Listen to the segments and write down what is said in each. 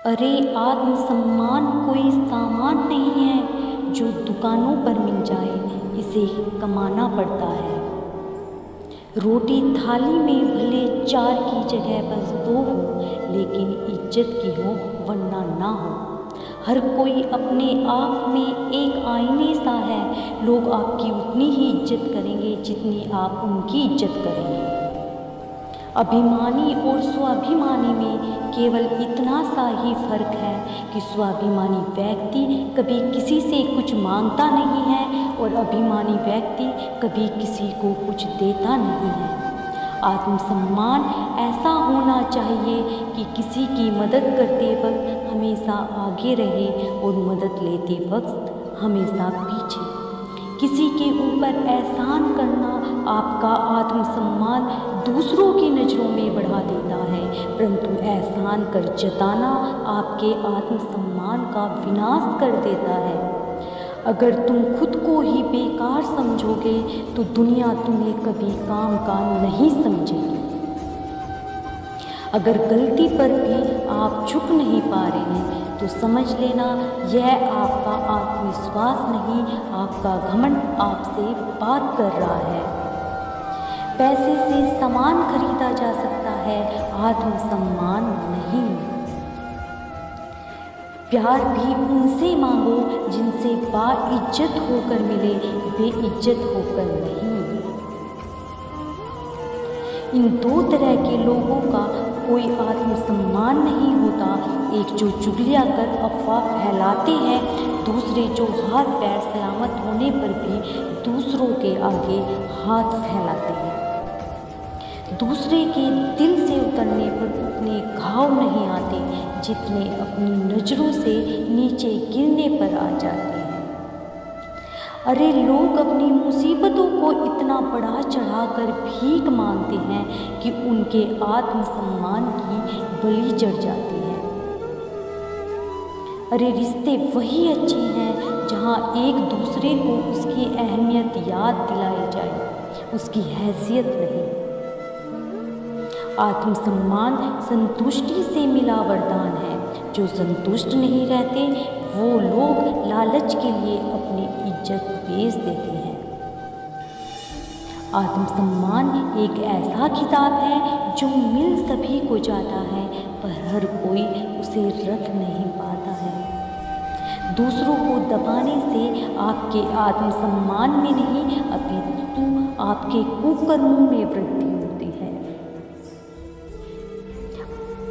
अरे आत्मसम्मान कोई सामान नहीं है जो दुकानों पर मिल जाए, इसे कमाना पड़ता है। रोटी थाली में भले 4 की जगह बस 2 हो, लेकिन इज्जत की हो वरना ना हो। हर कोई अपने आप में एक आईने सा है। लोग आपकी उतनी ही इज्जत करेंगे जितनी आप उनकी इज्जत करेंगे। अभिमानी और स्वाभिमानी में केवल इतना सा ही फर्क है कि स्वाभिमानी व्यक्ति कभी किसी से कुछ मांगता नहीं है और अभिमानी व्यक्ति कभी किसी को कुछ देता नहीं है। आत्मसम्मान ऐसा होना चाहिए कि किसी की मदद करते वक्त हमेशा आगे रहे और मदद लेते वक्त हमेशा पीछे। किसी के ऊपर एहसान करना आपका आत्मसम्मान दूसरों की नज़रों में बढ़ा देता है, परंतु एहसान कर जताना आपके आत्मसम्मान का विनाश कर देता है। अगर तुम खुद को ही बेकार समझोगे तो दुनिया तुम्हें कभी काम का नहीं समझेगी। अगर गलती पर भी आप झुक नहीं पा रहे हैं तो समझ लेना यह आपका आत्मविश्वास नहीं, आपका घमंड आपसे बात कर रहा है। पैसे से सामान खरीदा जा सकता है, आत्मसम्मान नहीं। प्यार भी उनसे मांगो जिनसे बाइज्जत होकर मिले, बेइज्जत होकर नहीं। इन 2 तरह के लोगों का कोई आत्मसम्मान नहीं होता, एक जो चुगलियाँ कर अफवाह फैलाते हैं, दूसरे जो हाथ पैर सलामत होने पर भी दूसरों के आगे हाथ फैलाते हैं। दूसरे के दिल से उतरने पर उतने घाव नहीं आते जितने अपनी नज़रों से नीचे गिरने पर आ जाते हैं। अरे लोग अपनी मुसीबतों को इतना बढ़ा चढ़ाकर भीख मांगते हैं कि उनके आत्मसम्मान की बलि चढ़ जाती है। अरे रिश्ते वही अच्छे हैं जहाँ एक दूसरे को उसकी अहमियत याद दिलाई जाए, उसकी हैसियत नहीं। आत्मसम्मान संतुष्टि से मिला वरदान है। जो संतुष्ट नहीं रहते वो लोग लालच के लिए अपनी इज्जत बेच देते हैं। आत्मसम्मान एक ऐसा खिताब है जो मिल सभी को जाता है, पर हर कोई उसे रख नहीं पाता है। दूसरों को दबाने से आपके आत्मसम्मान में नहीं अपितु आपके कुकर्मों में वृद्धि होती है।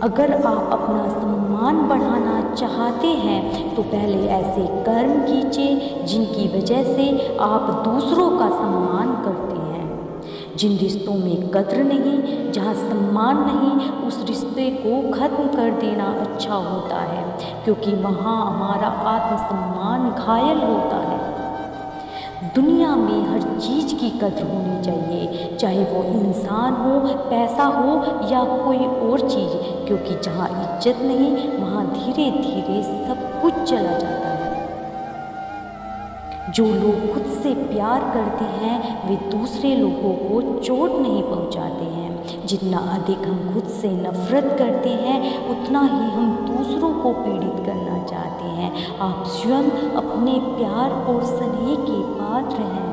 अगर आप अपना सम्मान बढ़ाना चाहते हैं तो पहले ऐसे कर्म कीजिए जिनकी वजह से आप दूसरों का सम्मान करते हैं। जिन रिश्तों में कद्र नहीं, जहाँ सम्मान नहीं, उस रिश्ते को ख़त्म कर देना अच्छा होता है, क्योंकि वहाँ हमारा आत्मसम्मान घायल होता है। दुनिया में हर चीज़ की कद्र होनी चाहिए, चाहे वो इंसान हो, पैसा हो या कोई और चीज़, क्योंकि जहाँ इज्जत नहीं वहाँ धीरे धीरे सब कुछ चला जाता है। जो लोग खुद से प्यार करते हैं वे दूसरे लोगों को चोट नहीं पहुँचाते हैं। जितना अधिक हम खुद से नफरत करते हैं उतना ही हम दूसरों को पीड़ित करना चाहते हैं। आप स्वयं अपने प्यार और स्नेह के पात्र हैं।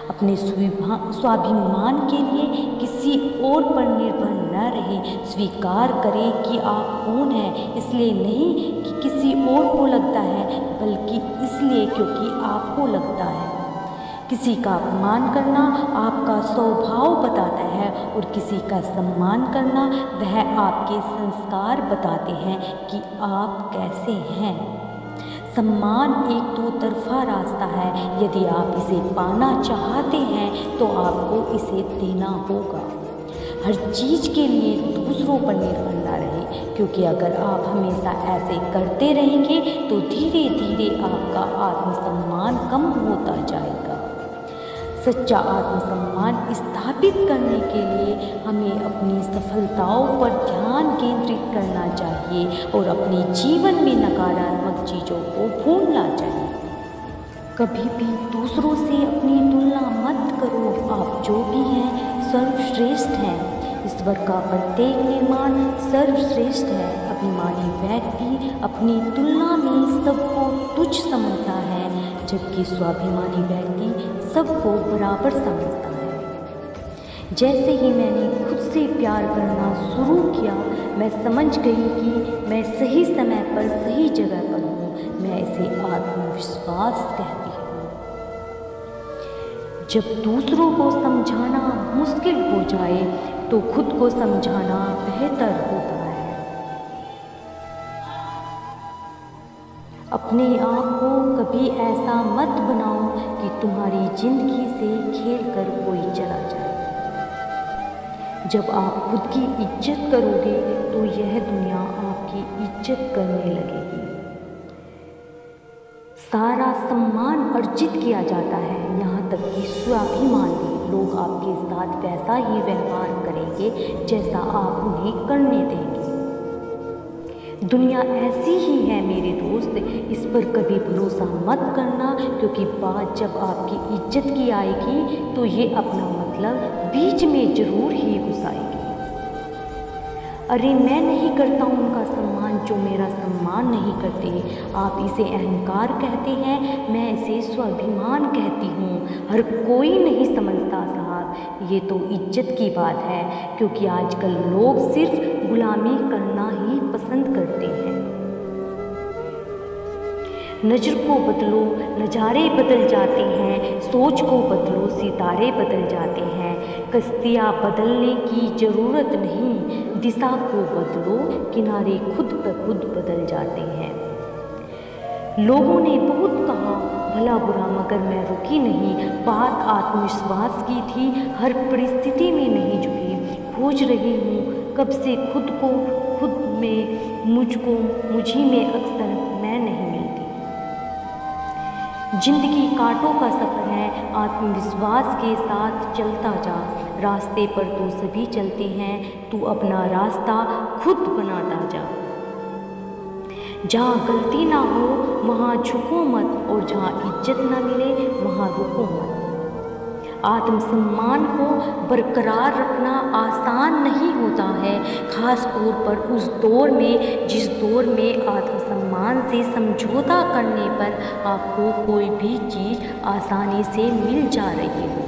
अपने स्वाभिमान के लिए किसी और पर निर्भर न रहे। स्वीकार करें कि आप कौन हैं, इसलिए नहीं कि किसी और को लगता है, बल्कि इसलिए क्योंकि आपको लगता है। किसी का अपमान करना आपका स्वभाव बताता है और किसी का सम्मान करना वह आपके संस्कार बताते हैं कि आप कैसे हैं। सम्मान एक 2 तरफा रास्ता है। यदि आप इसे पाना चाहते हैं तो आपको इसे देना होगा। हर चीज़ के लिए दूसरों पर निर्भर न रहे, क्योंकि अगर आप हमेशा ऐसे करते रहेंगे तो धीरे धीरे आपका आत्मसम्मान कम होता जाएगा। सच्चा आत्मसम्मान स्थापित करने के लिए हमें अपनी सफलताओं पर ध्यान केंद्रित करना चाहिए और अपने जीवन में नकारात्मक चीज़ों को भूलना चाहिए। कभी भी दूसरों से अपनी तुलना मत करो। आप जो भी हैं सर्वश्रेष्ठ हैं। ईश्वर का प्रत्येक निर्माण सर्वश्रेष्ठ है। अभिमानी अपनी तुलना में सबको तुच्छ समझता है, जबकि स्वाभिमानी व्यक्ति सबको बराबर समझता है। जैसे ही मैंने खुद से प्यार करना शुरू किया, मैं समझ गई कि मैं सही समय पर सही जगह पर हूँ। मैं इसे आत्मविश्वास कहती हूँ। जब दूसरों को समझाना मुश्किल हो जाए तो खुद को समझाना बेहतर होता है। अपने आप को कभी ऐसा मत बनाओ कि तुम्हारी जिंदगी से खेलकर कोई चला जाए। जब आप खुद की इज्जत करोगे तो यह दुनिया आपकी इज्जत करने लगेगी। सारा सम्मान अर्जित किया जाता है, यहाँ तक कि स्वाभिमान भी। लोग आपके साथ वैसा ही व्यवहार करेंगे जैसा आप उन्हें करने देंगे। दुनिया ऐसी ही है मेरे दोस्त, इस पर कभी भरोसा मत करना, क्योंकि बात जब आपकी इज्जत की आएगी तो ये अपना मतलब बीच में जरूर ही घुसाएगी। अरे मैं नहीं करता उनका सम्मान जो मेरा सम्मान नहीं करते। आप इसे अहंकार कहते हैं, मैं इसे स्वाभिमान कहती हूँ। हर कोई नहीं समझता साहब, ये तो इज्जत की बात है, क्योंकि आजकल लोग सिर्फ गुलामी करना ही पसंद करते हैं। नज़र को बदलो, नज़ारे बदल जाते हैं। सोच को बदलो, सितारे बदल जाते हैं। कश्तियाँ बदलने की ज़रूरत नहीं, दिशा को बदलो, किनारे खुद ब खुद बदल जाते हैं। लोगों ने बहुत कहा भला बुरा, मगर मैं रुकी नहीं। बात आत्मविश्वास की थी, हर परिस्थिति में नहीं झुकी। खोज रही हूँ कब से खुद को, खुद में मुझको, मुझी में अक्सर मैं नहीं मिलती। जिंदगी कांटों का सफ़र है, आत्मविश्वास के साथ चलता जा। रास्ते पर तो सभी चलते हैं, तू अपना रास्ता खुद बनाता जा। जहाँ गलती ना हो वहाँ झुको मत, और जहाँ इज्जत ना मिले वहाँ रुको मत। आत्मसम्मान को बरकरार रखना आसान नहीं होता है, ख़ास तौर पर उस दौर में जिस दौर में आत्मसम्मान से समझौता करने पर आपको कोई भी चीज़ आसानी से मिल जा रही हो।